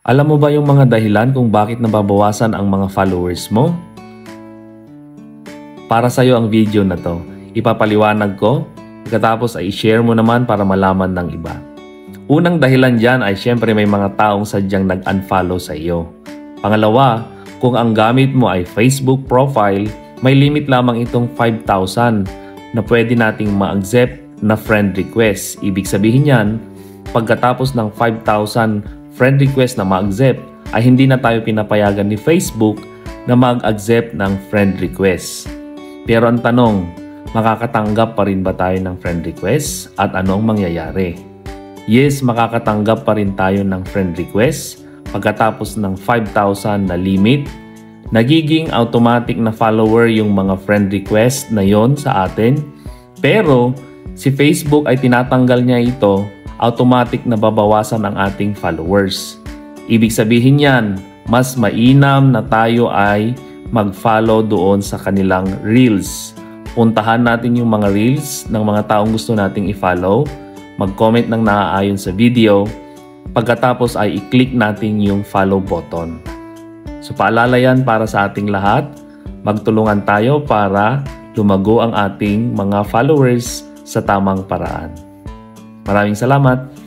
Alam mo ba yung mga dahilan kung bakit nababawasan ang mga followers mo? Para sa'yo ang video na to. Ipapaliwanag ko, pagkatapos ay i-share mo naman para malaman ng iba. Unang dahilan dyan ay syempre may mga taong sadyang nag-unfollow sa iyo. Pangalawa, kung ang gamit mo ay Facebook profile, may limit lamang itong 5,000 na pwede nating ma-accept na friend request. Ibig sabihin yan, pagkatapos ng 5,000 friend request na ma-accept, ay hindi na tayo pinapayagan ni Facebook na mag-accept ng friend request. Pero ang tanong, makakatanggap pa rin ba tayo ng friend request at ano ang mangyayari? Yes, makakatanggap pa rin tayo ng friend request pagkatapos ng 5,000 na limit. Nagiging automatic na follower yung mga friend request na yon sa atin. Pero si Facebook ay tinatanggal niya ito, automatic na babawasan ang ating followers. Ibig sabihin yan, mas mainam na tayo ay mag-follow doon sa kanilang reels. Puntahan natin yung mga reels ng mga taong gusto nating i-follow, mag-comment ng naaayon sa video, pagkatapos ay i-click natin yung follow button. So paalala yan para sa ating lahat, magtulungan tayo para lumago ang ating mga followers sa tamang paraan. Maraming salamat!